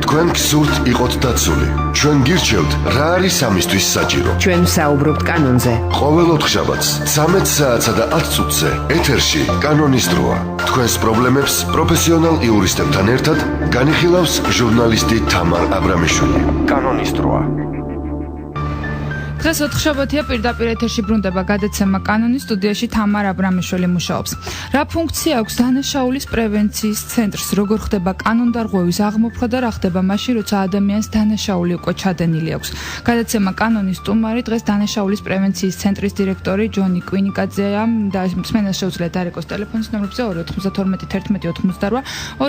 თქვენ გსურთ იყოთ დაცული. ჩვენ გირჩევთ რა არის ამისთვის საჭირო. ჩვენ საუბრობთ კანონზე. ყოველ ოთხშაბათს 13 საათსა და 10 წუთზე ეთერში კანონის დროა. თქვენს პრობლემებს პროფესიონალ იურისტებთან ერთად განიხილავს ჟურნალისტი თამარ აბრამიშვილი. კანონის დროა. დღეს ოთხშაბათია, პირდაპირ ეთერში ბრუნდება გადაცემა კანონის, სტუდიაში თამარ აბრამიშვილი მუშაობს. რა ფუნქცია აქვს დანაშაულის პრევენციის ცენტრს, როგორ ხდება კანონდარღვევის აღმოფხვრა და რა ხდება მაშინ, როცა ადამიანს დანაშაული უკვე ჩადენილი აქვს. გადაცემა კანონის სტუმარი დღეს დანაშაულის პრევენციის ცენტრის დირექტორი ჯონი კვინიკაძეა და მსმენელს შეუძლიათ დარეკოს ტელეფონის ნომრებზე 292 11 88 292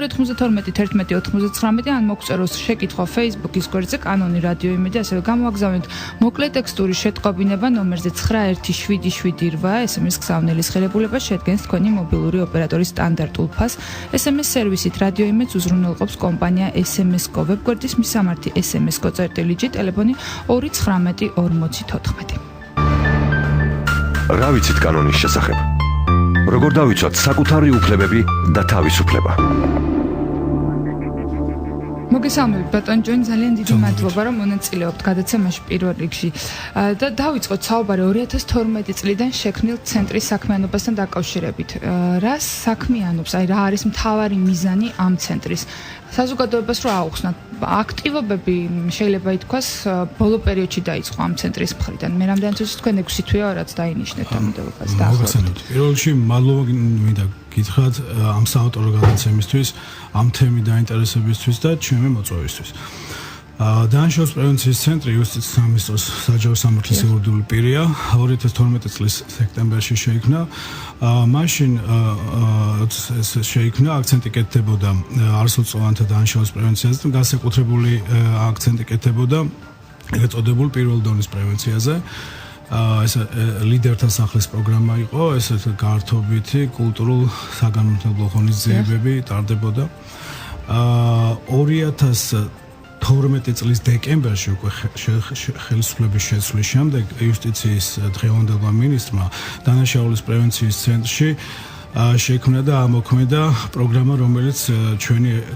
11 99 ან მოგწეროს შეკითხვა Facebook-ის გვერდზე კანონი რადიო იმედი, ასევე გამოვაგზავნეთ მოკლე ტექსტური შეტყობინება ნომერზე 9778, SMS გზავნილის ღირებულება შედგენს თქვენი მობილური ოპერატორის სტანდარტულ ფასს. SMS სერვისით რადიო იმედს უზრუნველყოფს კომპანია SMS-Co, ვებგვერდის მისამართი SMS-Co წერტილიჯი, ტელეფონი 219 40 14. რა ვიცით კანონის შესახებ? როგორ დავიცვათ საკუთარი უფლებები და თავისუფლება? მოგესალმებით ბატონ ჯონი, ძალიან დიდი მადლობა რომ მონაწილეობთ გადაცემაში პირველ რიგში. და დავიწყოთ საუბარი 2012 წლიდან შექმნილ ცენტრის საქმიანობასთან დაკავშირებით. რა საქმიანობს, აი რა არის მთავარი მიზანი ამ ცენტრის? საზოგადოებას რო აუხსნათ, აქტივობები შეიძლება ითქვას ბოლო პერიოდში დაიწყო ამ ცენტრის მხრიდან. მე რამდენიც თქვენ 6 თვეა რაც დაინიშნეთ დამოუკიდებლობას და ახლა. პირველ რიგში მადლობა მინდა გითხრათ ამ საავტორო გადაცემისთვის, ამ თემის დაინტერესებისთვის და ჩემი მოწვევისთვის. დანაშაულის პრევენციის ცენტრი იუსტიციის სამინისტროს საჯარო სამართლის იურიდიული პირია 2012 წლის სექტემბერში შეიქმნა. მაშინ შეიქმნა აქცენტი კეთდებოდა არასრულწლოვანთა დანაშაულის პრევენციაზე და განსაკუთრებული აქცენტი კეთდებოდა ეწოდებულ პირველ დონის პრევენციაზე. ეს ლიდერთა სახლის პროგრამა იყო, ეს გართობითი კულტურულ საგანმანათლებლო ღონისძიებები ტარდებოდა. 2012 წლის დეკემბერში უკვე ხელისუფლების შეცვლის შემდეგ იუსტიციის დღევანდელმა მინისტრმა დანაშაულის პრევენციის ცენტრში შექმნა და ამოქმედა პროგრამა, რომელიც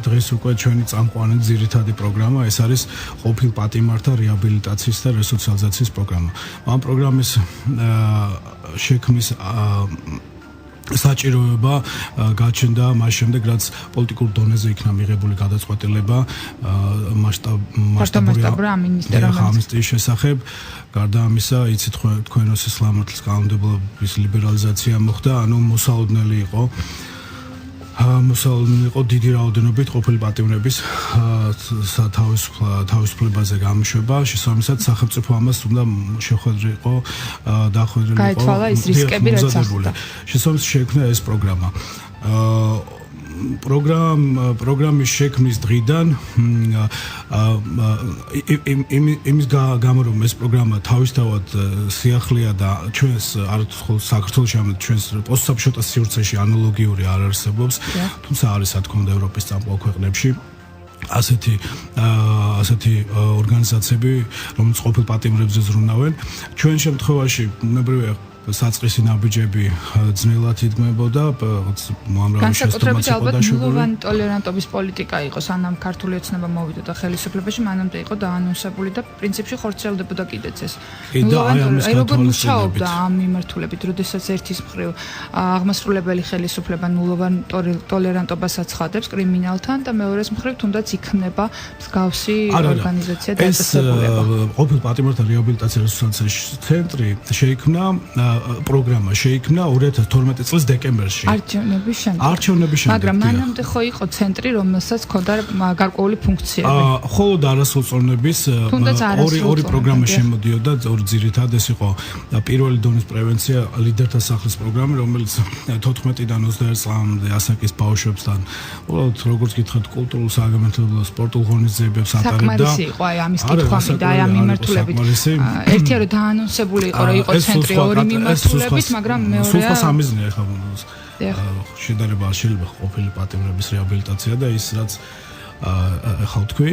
დღეს უკვე ჩვენი წამყვანი ძირითადი პროგრამა, ეს არის ყოფილ პატიმართა რეაბილიტაციის და რესოციალიზაციის პროგრამა. ამ პროგრამის შექმნის საჭიროება გაჩნდა მას შემდეგ, რაც პოლიტიკურ დონეზე იქნა მიღებული გადაწყვეტილება მასშტაბური ამნისტიის შესახებ. გარდა ამისა, იცით თქვენ რომ სისხლამართლის კანონმდებლობის ლიბერალიზაცია მოხდა, ანუ მოსაოდნელი იყო დიდი რაოდენობით ყოფილი პატიმრების თავისუფლებაზე გამოშვება. შესაბამისად, სახელმწიფო ამას უნდა შეხვედრიყო, დახვედრილიყო. გაითვალა ის რისკები, რაც ახდა. შესაბამისად, შექმნა ეს პროგრამა. პროგრამის შექმნის დღიდან იმის გამო რომ ეს პროგრამა თავისთავად სიახლეა და ჩვენს არათხელ საქართველოში ამ ჩვენს პოსტსაბჭოთა სივრცეში ანალოგიური არ არსებობს, თუმცა არის რა თქმა უნდა ევროპის წამყვან ქვეყნებში ასეთი ორგანიზაციები, რომელიც ყოფილ პატიმრებზე ზრუნავენ. ჩვენ შემთხვევაში უნებრივია საწყისი ნაბიჯები ძნელად იდგმებოდა, უამრავი შეცდომა იყო დაშვებული. ნულოვანი ტოლერანტობის პოლიტიკა იყო, სანამ ქართული ოცნება მოვიდოდა ხელისუფლებაში, მანამდე იყო დაანონსებული და პრინციპში ხორციელდებოდა კიდეც ეს. აი როგორ მუშაობდა ამ მიმართულებით, როდესაც ერთის მხრივ აღმასრულებელი ხელისუფლება ნულოვან ტოლერანტობას აცხადებს კრიმინალთან და მეორეს მხრივ თუნდაც იქნება მსგავსი ორგანიზაცია და დაწესებულება. ყოფილ პატიმართა რეაბილიტაციის რესურსების ცენტრი შეიქმნა პროგრამა შეიქმნა 2012 წლის დეკემბერში. არჩევნების შემდეგ. მაგრამ მანამდე ხო იყო ცენტრი, რომელსაც ჰქონდა გარკვეული ფუნქციები. მხოლოდ არასრულწლოვნების ორი პროგრამა შემოდიოდა, ორი ძირითადად ეს იყო პირველი დონის პრევენცია ლიდერთა სახლის პროგრამა, რომელიც 14-დან 21 წლამდე ასაკის ბავშვებთან, უბრალოდ როგორც გითხრათ, კულტურულ საგანმანათლებლო სპორტულ ღონისძიებებს ატარებდა. საკმარისი იყო აი ამის კითხვამი და აი ამ მიმართულებით. ერთია რომ დაანონსებული იყო, რომ იყო ცენტრი ორი მიმართულებით, მაგრამ მეორეა სულხა სამიზნეა ხა შედარება შეიძლება ყოფილი პატიმრების რეაბილიტაცია და ის რაც ახლა თქვი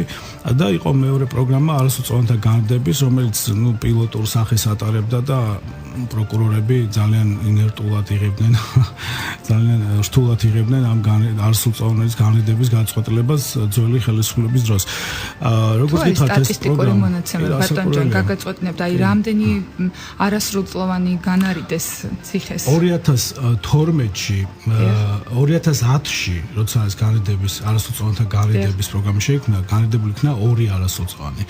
და იყო მეორე პროგრამა არასრულწლოვანთა განრდების, რომელიც პილოტურ სახეს ატარებდა და პროკურორები ძალიან ინერტულად იღებდნენ ძალიან რთულად იღებდნენ ამ არასრულწლოვანების განრიდების გაწყვეტილებას ძველი ხელისუფლების დროს. როგორც გითხართ, ეს სტატისტიკური მონაცემები ბატონჯან გაგაწყვეტნებთ, აი რამდენი არასრულწლოვანი განარიდეს ციხეს? 2012-ში, 2010-ში, როცა ეს განრიდების არასრულწლოვანთა განრიდების პროგრამა შეიქმნა, განრიდებული იქნა 2 არასრულწლოვანი.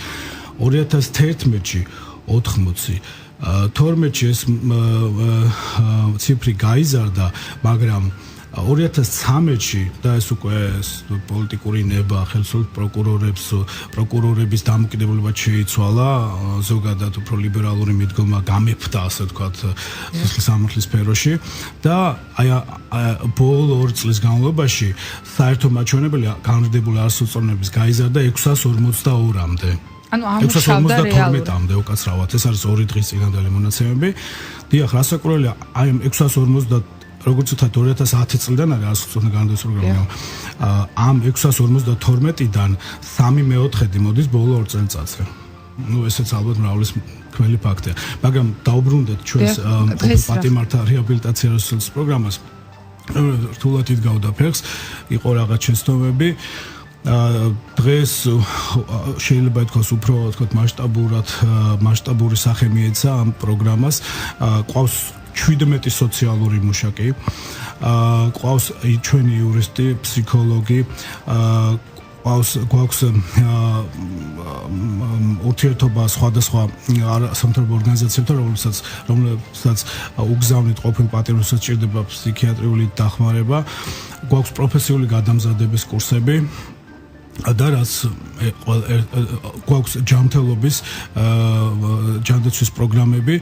2011-ში 80. 12-ში ეს ციფრი გაიზარდა, მაგრამ 2013-ში და ეს უკვე პოლიტიკური ნება ხელისუფლების პროკურორების დამოკიდებულება შეიცვალა, ზოგადად უფრო ლიბერალური მიდგომა გამეფდა, ასე ვთქვათ, სამართლის სფეროში და აი ბოლო 2 წლის განმავლობაში საერთო მაჩვენებელი განრიდებული არასრულწლოვნების გაიზარდა 652-მდე. ანუ ამუშავდა რეალურად. 652-მდე უკაცრავად. ეს არის 2 დღის წინანდელი მონაცემები. დიახ, რასაკვირველია, აი 650 როგორც ვთქვათ 2010 წლიდან არის არასრულწლოვანი განრიდების პროგრამა. ამ 652-დან 3/4 მოდის ბოლო 2 წელიწადზე. ესეც ალბათ მრავლისქმელი ფაქტია. მაგრამ დაუბრუნდეთ ჩვენს პატიმართა რეაბილიტაცია რესურსის პროგრამას. რთულად იდგავდა ფეხს, იყო რაღაც შეცდომები. დღეს შეიძლება ითქვას უფრო ვთქვათ მასშტაბური სახე მიეცა ამ პროგრამას. ყავს 17 სოციალური მუშაკი, ყავს ჩვენი იურისტი, ფსიქოლოგი, გვაქვს ურთიერთობა სხვადასხვა სამთავრობო ორგანიზაციებთან, რომლებსაც უგზავნით ყოფილ პატიმრებსაც სჭირდება ფსიქიატრიული დახმარება, გვაქვს პროფესიული გადამზადების კურსები და რაც გვაქვს ჯანმრთელობის ჯანდაცვის პროგრამები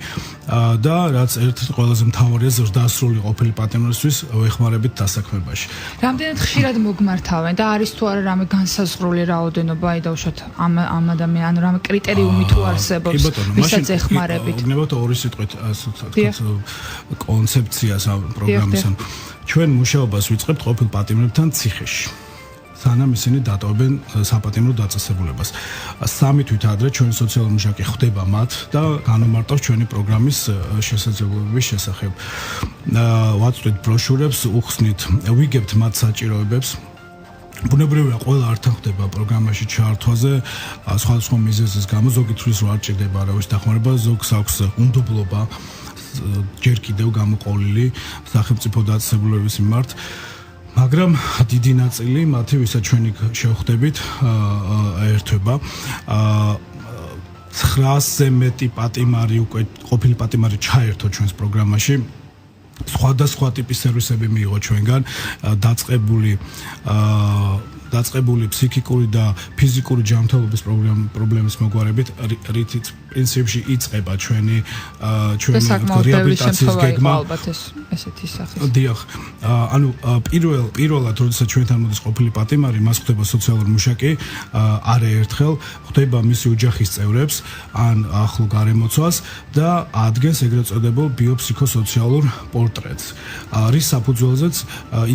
და რაც ერთ-ერთი ყველაზე მთავარია ზრდასრული ყოფილი პატიმრისთვის ვეხმარებით დასაქმებაში. რამდენად ხშირად მოგმართავენ და არის თუ არა რამე განსაზღვრული რაოდენობა, აი დავუშვათ ამ ადამიანს, რამე კრიტერიუმი თუ არსებობს, ვისაც ეხმარებით? გნებავთ 2 სიტყვით კონცეფციას ამ პროგრამის. ჩვენ მუშაობას ვიწყებთ ყოფილ პატიმრებთან ციხეში. სანამ ისინი დატოვებენ საპატიმრო დაწესებულებას. 3 თვის ადრე ჩვენი სოციალური მუშაკი ხვდება მათ და განმარტავს ჩვენი პროგრამის შესაძლებლობების შესახებ. ვაწვდით ბროშურებს, უხსნით, ვიგებთ მათ საჭიროებებს. ბუნებრივია, ყველა არ თანხდება პროგრამაში ჩართვაზე, სხვადასხვა მიზეზის გამო, ზოგი თვლის რომ არ ჭირდება არავის დახმარება, ზოგს აქვს უნდობლობა ჯერ კიდევ გამოყოლილი სახელმწიფო დაწესებულებების მიმართ. მაგრამ დიდი ნაწილი მათი, ვისაც ჩვენი შევხვდებით, ერთვება. 900-ზე მეტი პატიმარი უკვე ყოფილი პატიმარი ჩაერთო ჩვენს პროგრამაში. სხვადასხვა ტიპის სერვისები მიიღო ჩვენგან, დაწყებული ფსიქიკური და ფიზიკური ჯანმრთელობის პრობლემის მოგვარებით, რითიც პრინციპში იწყება ჩვენი რეაბილიტაციის გეგმა. ალბათ ესეთი სახის. დიახ, ანუ პირველად როდესაც ჩვენთან მოდის ყოფილი პატიმარი, მას ხვდება სოციალური მუშაკი, არაერთხელ ხვდება მისი ოჯახის წევრებს ან ახლო გარემოცვას და ადგენს ეგრეთ წოდებულ ბიოფსიქოსოციალურ პორტრეტს, რის საფუძველზეც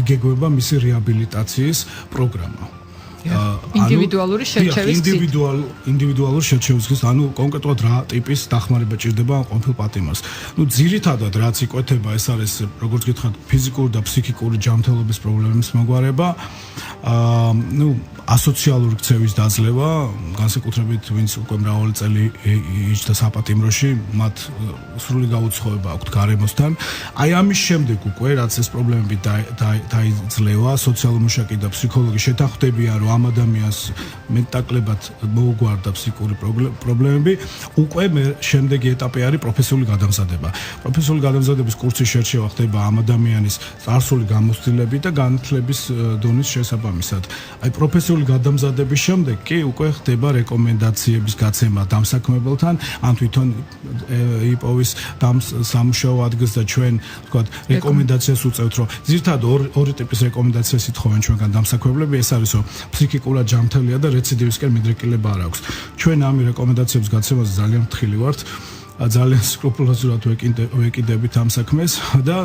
იგეგმება მისი რეაბილიტაციის პროგრამა. ინდივიდუალური შერჩევის ინდივიდუალური შერჩევის, ანუ კონკრეტულად რა ტიპის დახმარება ჭირდება ყოფილ პატიმარს. ძირითადად რაც იკვეთება, ეს არის როგორც გითხართ, ფიზიკური და ფსიქიკური ჯანმრთელობის პრობლემების მოგვარება, ასოციალური ქცევის დაძლევა, განსაკუთრებით ვინც უკვე მრავალი წელი იჯდა საპატიმროში, მათ სრული გაუცხოება აქვთ გარემოსთან. აი ამის შემდეგ უკვე რაც ეს პრობლემები დაიძლევა, სოციალური მუშაკი და ფსიქოლოგი შეთანხმდებიან, რომ ამ ადამიანს მეტაკლებად მოუგვარდა ფსიქიკური პრობლემები, უკვე შემდეგი ეტაპი არის პროფესიული გადამზადება. პროფესიული გადამზადების კურსის შერჩევა ხდება ამ ადამიანის წარსული გამოცდილების და განათლების დონის შესაბამისად. აი პროფესიული გადამზადების შემდეგ კი უკვე ხდება რეკომენდაციების გაცემა დამსაქმებელთან, ან თვითონ იპოვის სამუშაო ადგილს და ჩვენ ვთქვათ რეკომენდაციას უწევთ, რომ ძირთადად ორი ტიპის რეკომენდაციას ითხოვენ ჩვენგან დამსაქმებლები, ეს არის რომ ფსიქიკურად ჯანმრთელია და რეციდივისკენ მიდრეკილება არ აქვს. ჩვენ ამ რეკომენდაციების გაცემაზე ძალიან ფრთხილი ვართ, ძალიან სკრუპულოზურად ვეკიდებით ამ საქმეს და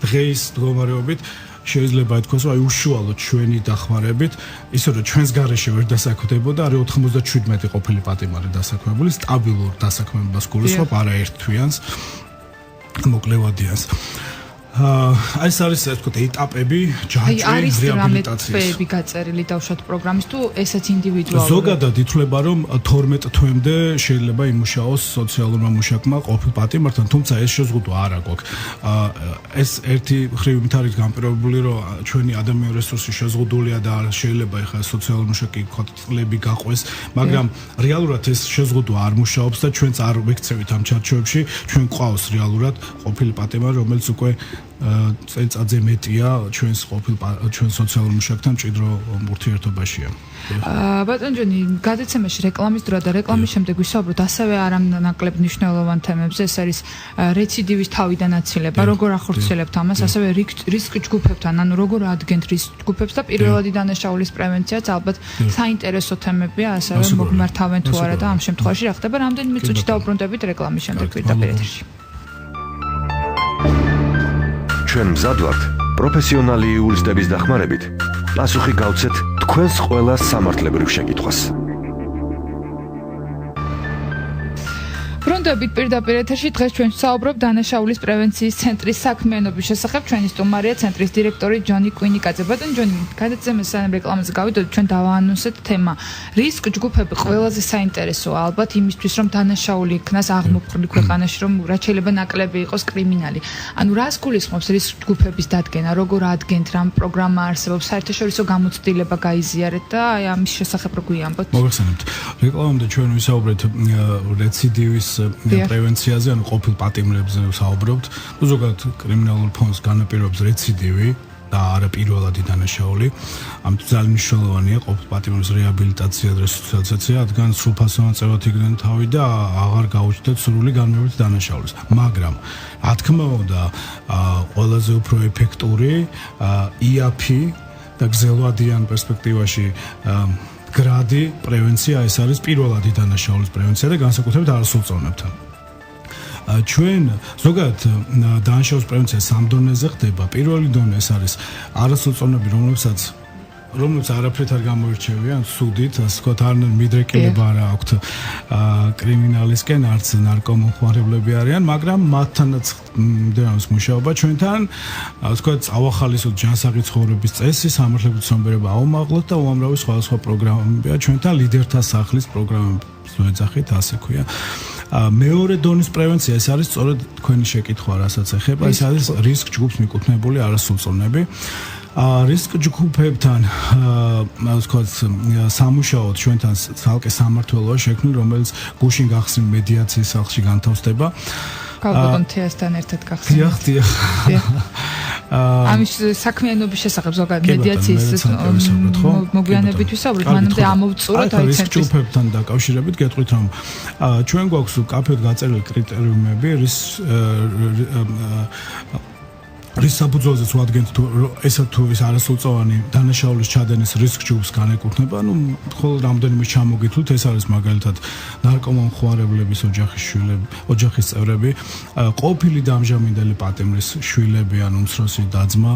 დღეის მდგომარეობით შეიძლება ითქვას, რომ აი უშუალოდ ჩვენი დახმარებით, ისე რომ ჩვენს გარეშე ვერ დასაქმდებოდა, არის 97 ყოფილი პატიმარი დასაქმებული, სტაბილურ დასაქმებას გულისხმობ, არა ერთ თვიანს, მოკლევადიანს. ეს არის ასე ვთქვათ ეტაპები ჯაჭვი რეაბილიტაციის. არის გაწერილი დავშოთ პროგრამის თუ ესეც ინდივიდუალური. ზოგადად ითვლება რომ 12 თვემდე შეიძლება იმუშაოს სოციალურმა მუშაკმა ყოფილ პატიმართან, თუმცა ეს შეზღუდვა არ აქვს. ეს ერთი მხრივ მით არის განპირობებული რომ ჩვენი ადამიანური რესურსი შეზღუდულია და შეიძლება ეხლა სოციალურ მუშაკი წლები გაყვეს, მაგრამ რეალურად ეს შეზღუდვა არ მუშაობს და ჩვენც არ ვექცევით ამ ჩარჩოებში, ჩვენ ყავს რეალურად ყოფილი პატიმარი, რომელიც უკვე წელწადზე მეტია ჩვენ სოციალურ მუშაკთან მჭიდრო ურთიერთობაშია. ბატონო ჯონი, გადაცემაში რეკლამის დრო და რეკლამის შემდეგ ვისაუბროთ ასევე არანაკლებ მნიშვნელოვან თემებზე, ეს არის რეციდივის თავიდან აცილება, როგორ ახორციელებთ ამას, ასევე რისკ ჯგუფებთან, ანუ როგორ ადგენთ რისკ ჯგუფებს და პირველადი დანაშაულის პრევენციაც ალბათ საინტერესო თემებია, ასევე მოგმართავენ თუ არა და ამ შემთხვევაში რა ხდება, რამდენიმე წუთში დავუბრუნდებით რეკლამის შემდეგ პირდაპირ ეთერში. ჩვენ მზად ვართ პროფესიონალი იურისტების დახმარებით პასუხი გავცეთ თქვენს ყველა სამართლებრივ შეკითხვას. ბრუნდებით პირდაპირ ეთერში დღეს ჩვენ ვსაუბრობთ დანაშაულის პრევენციის ცენტრის საქმიანობის შესახებ. ჩვენი სტუმარია ცენტრის დირექტორი ჯონი კვინიკაძე. ბატონო ჯონი, გადაცემის სანამ რეკლამაზე გავიდოდით, ჩვენ დავაანონსეთ თემა. რისკ ჯგუფები ყველაზე საინტერესოა ალბათ იმისთვის, რომ დანაშაული იქნას აღმოფხვრილი ქვეყანაში, რომ რაც შეიძლება ნაკლები იყოს კრიმინალი. ანუ რას გულისხმობს რისკ ჯგუფების დადგენა, როგორ ადგენთ, რამ პროგრამა არსებობს, საერთაშორისო გამოცდილება გაიზიარეთ და აი ამის შესახებ რო გვიამბოთ. მოგეხსენებთ. რეკლამამდე ჩვენ ვისაუბრეთ რეციდივის პრევენციაზე, ანუ ყოფილ პატიმრებზე ვსაუბრობთ. ზოგადად კრიმინალურ ფონს განაპირობებს რეციდივი და არა პირველადი დანაშაული. ამიტომ ძალიან მნიშვნელოვანია ყოფილ პატიმრების რეაბილიტაცია და რესოციალიზაცია, რადგან სრულფასოვან წევრად იგრძნიან თავი და აღარ გაუჩნდათ სრული განმეორებით დანაშაულის. მაგრამ რა თქმა უნდა, ყველაზე უფრო ეფექტური IAF-ი და გრძელვადიან პერსპექტივაში გრადი პრევენცია, ეს არის პირველადი დანაშაულის პრევენცია და განსაკუთრებით არასრულწლოვანებთან. ჩვენ ზოგადად დანაშაულის პრევენცია სამ დონეზე ხდება. პირველი დონე ეს არის არასრულწლოვნები, რომლებსაც არაფრით არ გამოირჩევიან სუდით, ასე ვთქვათ, არ მიდრეკილება არ აქვთ კრიმინალისკენ, არც ნარკომომხმარებლები არიან, მაგრამ მათთანაც მდევს მუშაობა ჩვენთან, ასე ვთქვათ, ავახალისოთ ჯანსაღი ცხოვრების წესი, სამართლებრივი ცნობიერება აუმაღლოთ და უამრავი სხვადასხვა პროგრამებია ჩვენთან, ლიდერთა სახლის პროგრამები ვეძახით, ასე ქვია. მეორე დონის პრევენცია, ეს არის სწორედ თქვენი შეკითხვა, რასაც ეხება, ეს არის რისკ ჯგუფს მიკუთვნებული არასრულწლოვნები. რისკ ჯგუფებთან ასე ვთქვათ სამუშაოდ ჩვენთან ცალკე სამმართველოა შექმნილი, რომელიც გუშინ გახსნილ მედიაციის სახლში განთავსდება. გავბატონ თეასთან ერთად გახსნილ. დიახ. ამის საქმიანობის შესახებ ზოგადად მედიაციის მოგვიანებით ვისაუბრეთ, მანამდე ამოვწუროთ აი რისკ ჯგუფებთან დაკავშირებით გეტყვით, რომ ჩვენ გვაქვს კაფედ გაწერილი კრიტერიუმები, რის საფუძველზეც ვადგენთ თუ ესა თუ ის არასრულწლოვანი დანაშაულის ჩადენის რისკ ჯგუფს განეკუთვნება, ანუ მხოლოდ რამდენიმე ჩამოგითვლით, ეს არის მაგალითად ნარკომომხმარებლების ოჯახის წევრები, ყოფილი დამჟამინდელი პატიმრის შვილები, ანუ უმცროსი და-ძმა,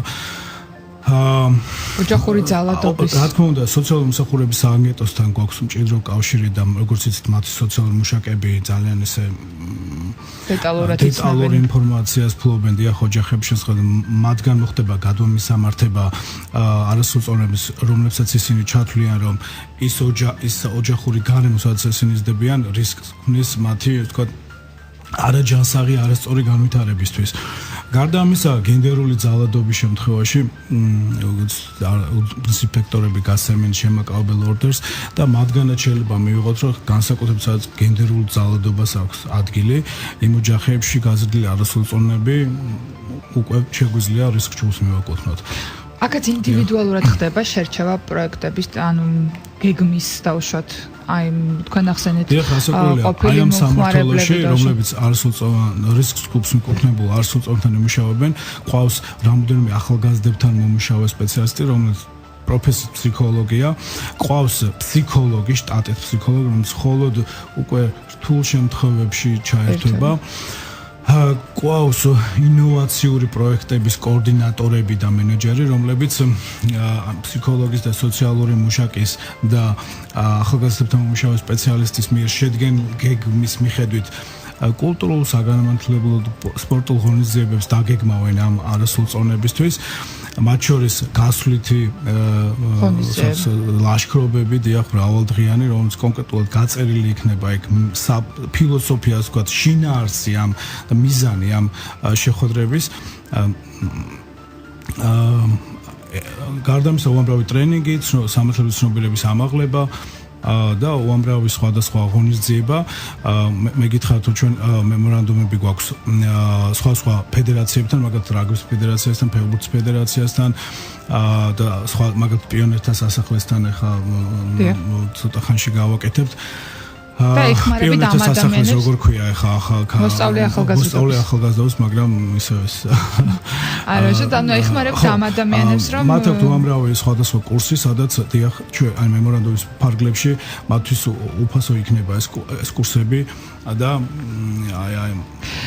ოჯახური ძალადობის. რა თქმა უნდა, სოციალური მსახურების სააგენტოსთან გვაქვს მჭიდრო კავშირი და როგორც იცით, მათი სოციალური მუშაკები ძალიან ესე დეტალურ ინფორმაციას ფლობენ დიახ ოჯახების შესახებ, მათგან მოხდება გადმომისამართება არასრულწლოვნების, რომლებსაც ისინი ჩათვლიან, რომ ის ოჯახური გარემო, სადაც ისინი ზრდებიან, რისკს ქმნის მათი, ვთქვათ, არაჯანსაღი, არასწორი განვითარებისთვის. გარდა ამისა, გენდერული ძალადობის შემთხვევაში ინსპექტორები გასცემენ შემაკავებელ ორდერს და მათგანაც შეიძლება მივიღოთ, რომ განსაკუთრებით სადაც გენდერულ ძალადობას აქვს ადგილი, იმ ოჯახებში გაზრდილი არასრულწლოვნები უკვე შეგვიძლია რისკ ჯგუფს მივაკუთვნოთ. აქაც ინდივიდუალურად ხდება შერჩევა პროექტების, ანუ გეგმის დავუშვათ. აი თქვენ ახსენეთ ყოფილი სამმართველოში, რომლებიც არასრულწლოვან რისკ ჯგუფს მიკუთვნებულ არასრულწლოვანთან იმუშავებენ, ყავს რამოდენიმე ახალგაზრდებთან მომუშავე სპეციალისტი, რომელიც პროფესიით ფსიქოლოგია, ყავს ფსიქოლოგი, შტატით ფსიქოლოგი, რომელიც მხოლოდ უკვე რთულ შემთხვევებში ჩაერთვება. ყავს ინოვაციური პროექტების კოორდინატორები და მენეჯერი, რომლებიც ფსიქოლოგის და სოციალური მუშაკის და ახალგაზრდებთან მომუშავე სპეციალისტის მიერ შედგენ გეგმის მიხედვით კულტურულ საგანმანათლებლო სპორტულ ღონისძიებებს დაგეგმავენ ამ არასრულწლოვნებისთვის. მათ შორის გასვლითი ლაშქრობები, დიახ, მრავალდღიანი, რომელიც კონკრეტულად გაწერილი იქნება იქ ფილოსოფიას, ვთქვათ, შინაარსი ამ მიზანი ამ შეხვედრების. გარდა ამისა, უამრავი ტრენინგი, სამართლებრივი ცნობიერების ამაღლება და უამრავი სხვადასხვა ღონისძიება. მე გითხრათ, თუ ჩვენ მემორანდუმები გვაქვს სხვა ფედერაციებთან, მაგალითად რაგბის ფედერაციასთან, ფეხბურთის ფედერაციასთან და სხვა მაგალითად პიონერთა სასახლესთან ახლა ცოტა ხანში გავაკეთებთ. და ეხმარებით ამ ადამიანებს როგორ ქვია ახლა მოსწავლე ახალგაზრდებს, მაგრამ ისე ეს არა, ანუ ეხმარებით ამ ადამიანებს, რომ მათ აქვს უამრავი სხვადასხვა კურსი, სადაც დიახ, ჩვენ აი მემორანდუმის ფარგლებში მათთვის უფასო იქნება ეს კურსები და აი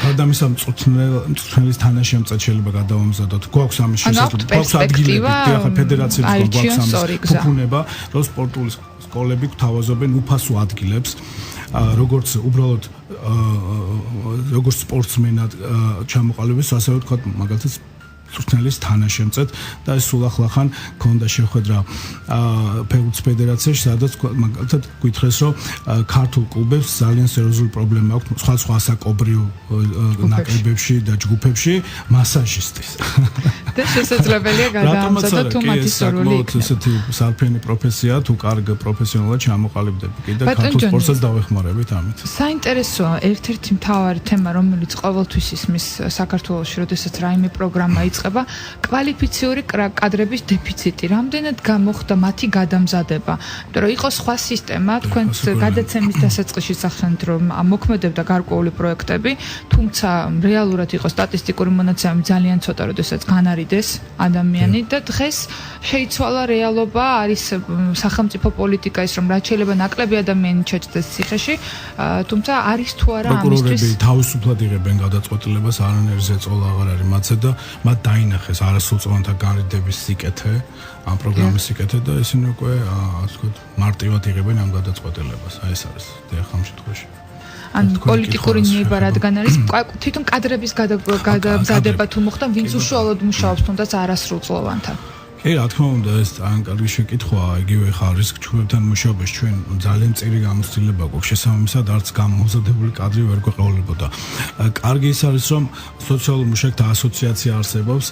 გარდა ამისა მწვრთნელის თანაშემწედ შეიძლება გადავამზადოთ. გვაქვს ამის შესაძლებლობა, გვაქვს ადგილები, დიახ, ფედერაციებს გვაქვს ამის ფუფუნება, რომ სპორტული სკოლები გვთავაზობენ უფასო ადგილებს, როგორც უბრალოდ როგორც სპორტსმენად ჩამოყალიბების, ასევე ვთქვათ, მაგალითად მწვრთნელის თანაშემწედ და ეს სულ ახლახან ქონდა შეხვედრა ფეხბურთის ფედერაციაში, სადაც მაგალითად გითხრეს, რომ ქართულ კლუბებს ძალიან სერიოზული პრობლემა აქვს სხვა ასაკობრივ ნაკრებებში და ჯგუფებში მასაჟისტის. და შესაძლებელია გადაამზადოთ თუ მათი სურვილი იქნება. ესეთი სარფენი პროფესია, თუ კარგ პროფესიონალად ჩამოყალიბდები კი და ქართულ სპორტსაც დავეხმარებით ამით. საინტერესოა ერთ-ერთი მთავარი თემა, რომელიც ყოველთვის ისმის საქართველოში, როდესაც რაიმე პროგრამა იწყება, კვალიფიციური კადრების დეფიციტი. რამდენად გამოხდა მათი გადამზადება? იმიტომ რომ იყო სხვა სისტემა, თქვენს გადაცემის დასაწყისში სახსენეთ, რომ მოქმედებდა გარკვეული პროექტები, თუმცა რეალურად იყო სტატისტიკური მონაცემები ძალიან ცოტა, როდესაც განარიდეს ადამიანი და დღეს შეიცვალა რეალობა, არის სახელმწიფო პოლიტიკა ის, რომ რაც შეიძლება ნაკლები ადამიანი ჩაჭდეს ციხეში, თუმცა არის თუ არა ამისთვის პროკურორები თავისუფლად იღებენ გადაწყვეტილებას, არანაირი ზეწოლა აღარ არის მათზე და მათ დაინახეს არასრულწლოვანთა განრიდების სიკეთე, ამ პროგრამის სიკეთე და ისინი უკვე ასე ვთქვათ, მარტივად იღებენ ამ გადაწყვეტილებას. აი ეს არის დიახ ამ შემთხვევაში. ან პოლიტიკური ნება რადგან არის თვითონ კადრების გადამზადება თუ მოხდა, ვინც უშუალოდ მუშაობს თუნდაც არასრულწლოვანთან. კი, რა თქმა უნდა, ეს ძალიან კარგი შეკითხვაა, იგივე ხარ რისკ ჯგუფებთან მუშაობაში ჩვენ ძალიან წირი გამოცდილება გვაქვს შესაბამისად, არც გამომზადებული კადრი ვერ გვეყოლებოდა. კარგი ის არის, რომ სოციალურ მუშაკთა ასოციაცია არსებობს,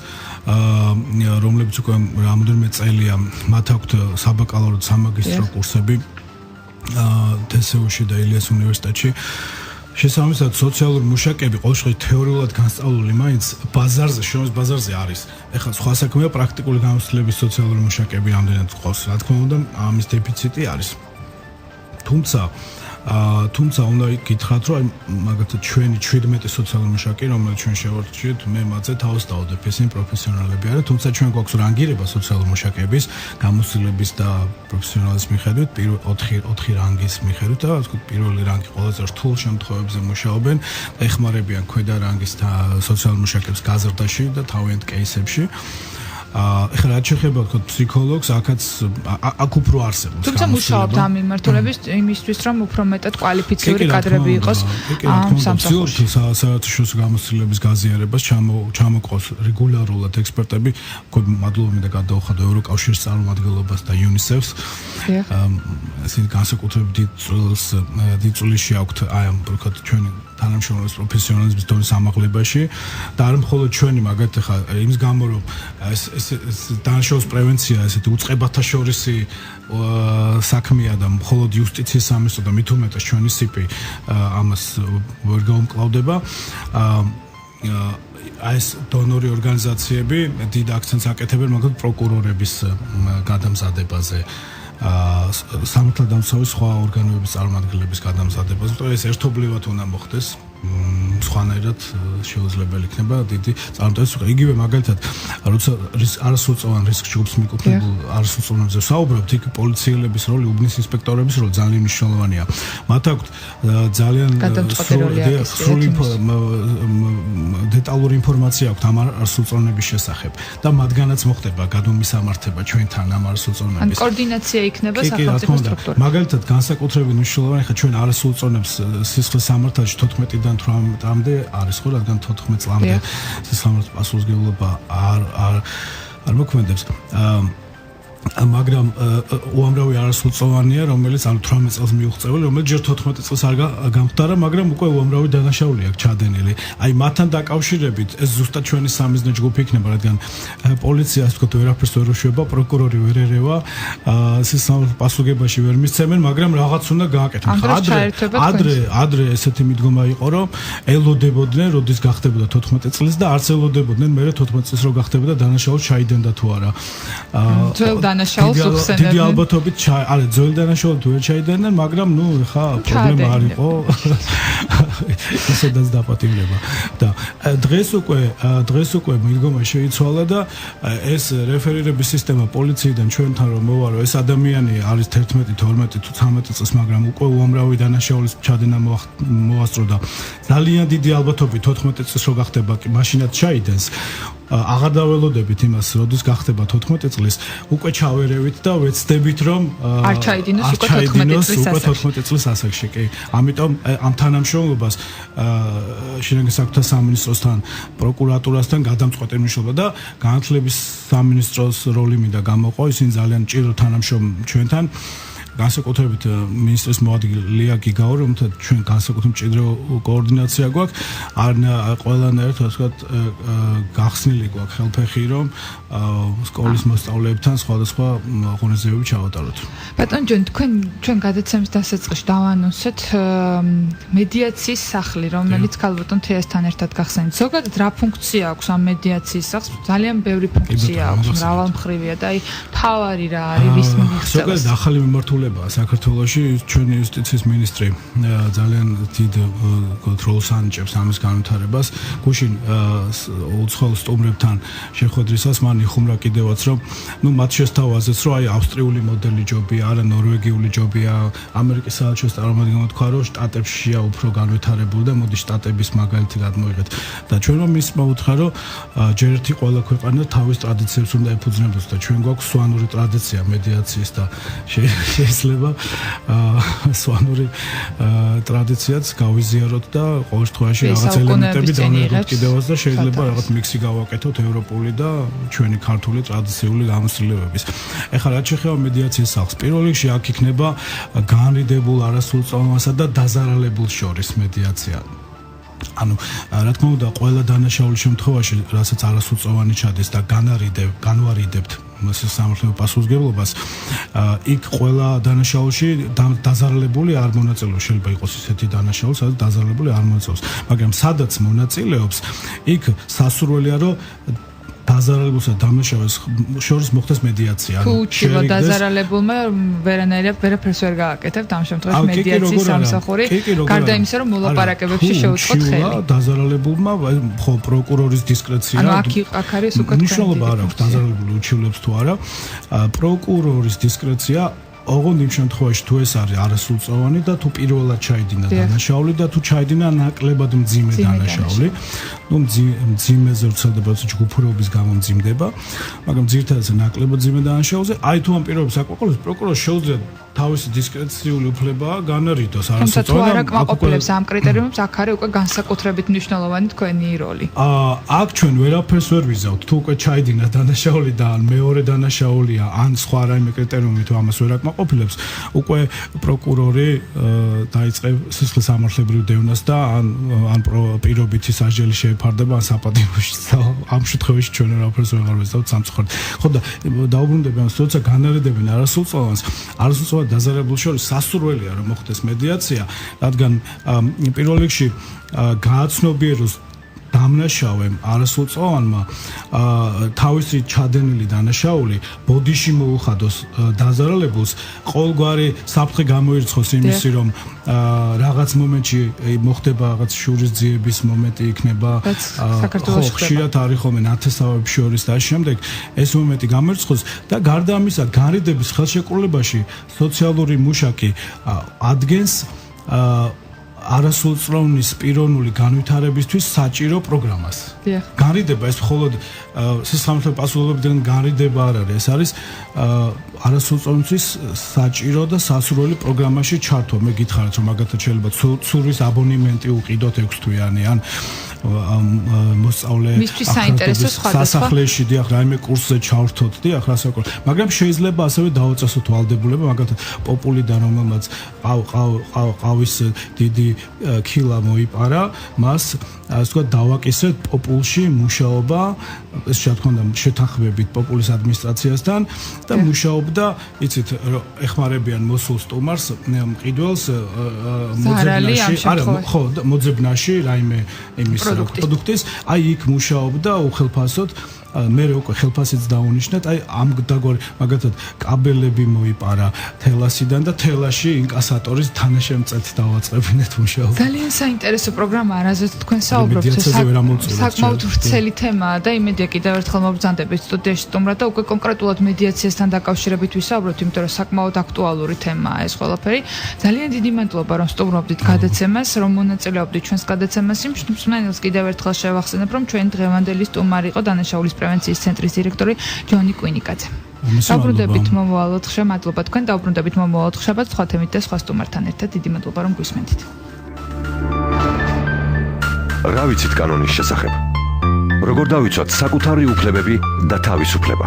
რომლებიც უკვე რამოდენიმე წელია, მათ აქვთ საბაკალავრო და სამაგისტრო კურსები თსუ-ში და ილიას უნივერსიტეტში. შესაბამისად, სოციალური მუშაკები ყოველ შემთხვევაში თეორიულად განსწავლული, მაინც ბაზარზე, შრომის ბაზარზე არის. ეხლა სხვა საქმეა პრაქტიკული გამოცდილების სოციალური მუშაკები რამდენად ყავს. რა თქმა უნდა, ამის დეფიციტი არის. თუმცა უნდა გითხრათ, რომ მაგალითად ჩვენი 17 სოციალური მუშაკი, რომელიც ჩვენ შევარჩიეთ, მე მათზე თავს დავდებ, ისინი პროფესიონალები არიან, თუმცა ჩვენ გვაქვს რანგირება სოციალური მუშაკების გამოცდილების და პროფესიონალის მიხედვით, 4 რანგის მიხედვით და ასე ვთქვათ, პირველი რანგი ყველაზე რთულ შემთხვევებზე მუშაობენ, ეხმარებიან ქვედა რანგის სოციალურ მუშაკებს გაზრდაში და თავიანთ კეისებში. ეხლა რაც შეეხება თქო ფსიქოლოგს, აქ უფრო არსებობს. თუმცა მუშაობთ ამ მიმართულების იმისთვის, რომ უფრო მეტად კვალიფიციური კადრები იყოს ამ სამსახურში. საერთაშორისო გამოცდილების გაზიარებას ჩამოყავს რეგულარულად ექსპერტები, მადლობები და გადაუხადო ევროკავშირის წარმომადგენლობას და UNICEF-ს. ისინი განსაკუთრებით დიდ წვლილში აქვთ აი ამ ვთქვათ ჩვენი თანამშრომლობის პროფესიონალიზმის დონის ამაღლებაში და არ მხოლოდ ჩვენი მაგათ ხა იმის გამო რომ ეს დანაშაულის პრევენცია ესეთი უწყებათა შორისი საქმეა და მხოლოდ იუსტიციის სამინისტრო და მით უმეტეს ჩვენი სიპი ამას ვერ გაუმკლავდება. ეს დონორი ორგანიზაციები დიდ აქცენტს აკეთებენ მაგალითად პროკურორების გადამზადებაზე. სამართალდამცავი სხვა ორგანოების წარმომადგენლების გადამზადებას, თუმცა ეს ერთობლივად უნდა მოხდეს. სხვანაირად შეუძლებელი იქნება დიდი წარმატების. იგივე მაგალითად, როცა არასრულწლოვან რისკ ჯგუფს მიკუთვნებულ არასრულწლოვანებზე საუბრობთ, იქ პოლიციელების როლი, უბნის ინსპექტორების როლი ძალიან მნიშვნელოვანია. მათ აქვთ ძალიან სრული დეტალური ინფორმაცია აქვთ ამ არასრულწლოვანების შესახებ და მათგანაც მოხდება გადმომისამართება ჩვენთან ამ არასრულწლოვანების. ან კოორდინაცია იქნება სახელმწიფო სტრუქტურაში. მაგალითად, განსაკუთრებით მნიშვნელოვანი ხა ჩვენ არასრულწლოვანებს სისხლის სამართალში 14-დან 18-მდე არის ხო, რადგან 14 წლამდე სისხლის სამართლის პასუხისმგებლობა არ მოქმედებს. მაგრამ უამრავი არასრულწლოვანია, რომელიც 18 წელს მიუღწეველი, რომელიც ჯერ 14 წელს არ გამხდარა, მაგრამ უკვე უამრავი დანაშაული აქვს ჩადენილი. აი მათთან დაკავშირებით ეს ზუსტად ჩვენი სამიზნე ჯგუფი იქნება, რადგან პოლიცია, ასე ვთქვათ, ვერაფერს ვერ უშვება, პროკურორი ვერ ერევა, სისხლის პასუხისმგებაში ვერ მისცემენ, მაგრამ რაღაც უნდა გააკეთონ. ადრე ესეთი მიდგომა იყო, რომ ელოდებოდნენ, როდის გახდებოდა 14 წლის და არც ელოდებოდნენ, მერე 14 წლის რო გახდებოდა დანაშაული ჩაიდენდა თუ არა. დანაშაულს უხსენებდნენ. დიდი ალბათობით არა ძველ დანაშაულს ვერ ჩაიდენდნენ, მაგრამ ნუ ხა პრობლემა არ იყო. ისედაც დაპატიმრება. და დღეს უკვე მიდგომა შეიცვალა და ეს რეფერირების სისტემა პოლიციიდან ჩვენთან რომ მოვარო, ეს ადამიანი არის 11, 12 თუ 13 წელს, მაგრამ უკვე უამრავი დანაშაულის ჩადენა მოასწრო. ძალიან დიდი ალბათობით 14 წელს რო გახდება კი მაშინაც ჩაიდენს. აღარ დაველოდებით იმას, როდის გახდება 14 წლის, უკვე ჩავერევით და ვეცდებით, რომ არ ჩაიდინოს უკვე 14 წლის ასაკში, კი. ამიტომ ამ თანამშრომლობას შინაგან საქმეთა სამინისტროსთან, პროკურატურასთან გადამწყვეტი მნიშვნელობა და განათლების სამინისტროს როლი მინდა გამოყო, ისინი ძალიან ჭირო თანამშრომლობენ ჩვენთან. განსაკუთრებით მინისტრის მოადგილეა გიგაო, რომელთა ჩვენ განსაკუთრებით მჭიდრო კოორდინაცია გვაქვს, ყველანაირად ასე ვთქვათ გახსნილი გვაქვს ხელფეხი, რომ სკოლის მოსწავლეებთან სხვადასხვა ღონისძიებები ჩავატაროთ. ბატონ ჯონ, ჩვენ გადაცემის დასაწყისში დავანონსეთ მედიაციის სახლი, რომელიც ქალბატონ თეასთან ერთად გახსენეთ. ზოგადად რა ფუნქცია აქვს ამ მედიაციის სახლს? ძალიან ბევრი ფუნქცია აქვს, მრავალმხრივია და აი თავარი რა არის, ვის მიღწევას? ზოგადად ახალი მიმართულებაა საქართველოში, ჩვენი იუსტიციის მინისტრი ძალიან დიდ როლს ანიჭებს ამის განვითარებას. გუშინ უცხოელ სტუმრებთან შეხვედრისას მან იხუმრა კიდევაც, რომ მათ შესთავაზეს, რომ აი ავსტრიული მოდელი ჯობია, არა ნორვეგიული ჯობია, ამერიკის საელჩოს წარმომადგენელმა თქვა, რომ შტატებშია უფრო განვითარებული და მოდი შტატების მაგალითი გადმოიღეთ. და ჩვენმა მინისტრმა უთხრა, რომ ჯერ ერთი ყველა ქვეყანა თავის ტრადიციებს უნდა ეფუძნებოს და ჩვენ გვაქვს სვანური ტრადიცია მედიაციის და შეიძლება სვანური ტრადიციაც გავიზიაროთ და ყოველ შემთხვევაში რაღაც ელემენტები დავიღოთ კიდევაც და შეიძლება რაღაც მიქსი გავაკეთოთ ევროპული და ჩვენი ქართული ტრადიციული გამოსწრებების. ეხლა რაც შეეხება მედიაციის სახლს, პირველ რიგში აქ იქნება განრიდებულ არასრულწლოვანსა და დაზარალებულ შორის მედიაცია. ანუ რა თქმა უნდა ყველა დანაშაულის შემთხვევაში, რასაც არასრულწლოვანი ჩადის და განვარიდებთ სამართლებრივ პასუხისმგებლობას, იქ ყველა დანაშაულში დაზარალებული არ მონაწილეობს, შეიძლება იყოს ისეთი დანაშაული, სადაც დაზარალებული არ მონაწილეობს, მაგრამ სადაც მონაწილეობს, იქ სასურველია, რომ დაზარალებულსა და დამნაშავეს შორის მოხდეს მედიაცია. თუ ჭირდება დაზარალებულმა ვერაფერს ვერ გააკეთებთ ამ შემთხვევაში მედიაციის სამსახური, გარდა იმისა, რომ მოლაპარაკებებში შეუწყოთ ხელი. დაზარალებულმა ხო პროკურორის დისკრეცია. ანუ აქ არის უკვე მნიშვნელობა არ აქვს დაზარალებული უჩივლებს თუ არა. პროკურორის დისკრეცია ოღონდ იმ შემთხვევაში თუ ეს არის არასრულწლოვანი და თუ პირველად ჩაიდინა დანაშაული და თუ ჩაიდინა ნაკლებად მძიმე დანაშაული, ნუ მძიმეზე ვრცელდება ჯგუფურობის გამო მძიმდება, მაგრამ ძირითადად ნაკლებად მძიმე დანაშაულზე, აი თუ ამ პირობებს აკმაყოფილებს, პროკურორს შეუძლია თავისი დისკრეციული უფლება განარიდოს არასრულწლოვანი. თუმცა თუ არ აკმაყოფილებს ამ კრიტერიუმებს, აქ არის უკვე განსაკუთრებით მნიშვნელოვანი თქვენი როლი. აქ ჩვენ ვერაფერს ვერ ვიზავთ, თუ უკვე ჩაიდინა დანაშაული და მეორე დანაშაულია, ან სხვა რაიმე კრიტერიუმი თუ ამას ვერ აკმაყოფილებს, უკვე პროკურორი დაიწყებს სისხლის სამართლებრივ დევნას და ან პირობითი სასჯელი შეეფარდება, ან საპატიმროში. ამ შემთხვევაში ჩვენ ვერაფერს ვეღარ ვიზავთ სამწუხაროდ. ხო და დაუბრუნდები ამას, როცა განარიდებენ არასრულწლოვანს, დაზარალებულ შორის სასურველია რომ მოხდეს მედიაცია, რადგან პირველ რიგში გააცნობიეროს დამნაშავემ არასრულწლოვანმა თავისი ჩადენილი დანაშაული ბოდიში მოუხადოს დაზარალებულს, ყოველგვარი საფრთხე გამოირცხოს იმისი, რომ რაღაც მომენტში მოხდება რაღაც შურისძიების მომენტი იქნება, ხშირად არის ხოლმე ნათესავების შორის და შემდეგ ეს მომენტი გამოირცხოს და გარდა ამისა განრიდების ხელშეკრულებაში სოციალური მუშაკი ადგენს არასრულწლოვნის პიროვნული განვითარებისთვის საჭირო პროგრამას. განრიდება ეს მხოლოდ სისხლისმღერლთა პასუხისმგებლობიდან განრიდება არ არის, ეს არის არასრულწლოვნისთვის საჭირო და სასურველი პროგრამაში ჩართვა. მე გითხარით, რომ მაგათაც შეიძლება ცურვის აბონემენტი უყიდოთ 6 თვიანი ან მოსწავლე სასახლეში დიახ რაიმე კურსზე ჩავრთოთ დიახ რასაკურველი, მაგრამ შეიძლება ასევე დაუწესოთ ვალდებულება, მაგათაც პოპულიდან რომელმაც ყავის დიდი ქილა მოიპარა, მას ასე ვთქვათ დავაკისრეთ პოპულში მუშაობა, ეს რა თქმა უნდა შეთანხმებით პოპულის ადმინისტრაციასთან და მუშაობდა, იცით, ეხმარებიან მოსულ სტუმარს, მყიდველს მოძებნაში რაიმე იმის პროდუქტის, აი იქ მუშაობდა უხელფასოდ. მე უკვე ხელფასიც დაუნიშნეთ, აი ამ დაგვარი მაგათად კაბელები მოიპარა თელასიდან და თელაში ინკასატორის თანაშემწედ დავაწყებინეთ მუშაობა. ძალიან საინტერესო პროგრამაა, რაზეც თქვენ საუბრობთ. საკმაოდ ვრცელი თემაა და იმედია კიდევ ერთხელ მობრძანდებით სტუდიაში სტუმრად და უკვე კონკრეტულად მედიაციასთან დაკავშირებით ვისაუბროთ, იმიტომ რომ საკმაოდ აქტუალური თემაა ეს ყველაფერი. ძალიან დიდი მადლობა რომ სტუმრობდით გადაცემას, რომ მონაწილეობდით ჩვენს გადაცემაში. მსმენელს კიდევ ერთხელ შევახსენებ, რომ ჩვენი დღევანდელი სტუმარი იყო დანაშაულის პრევენციის ცენტრის დირექტორი ჯონი კვინიკაძე. დაუბრუნდებით მომავალ ოთხშაბათს, მადლობა თქვენ, დაუბრუნდებით მომავალ ოთხშაბათს სხვა თემით და სხვა სტუმართან ერთად. დიდი მადლობა რომ გვისმენთ. რა ვიცით კანონის შესახებ? როგორ დავიცვათ საკუთარი უფლებები და თავისუფლება?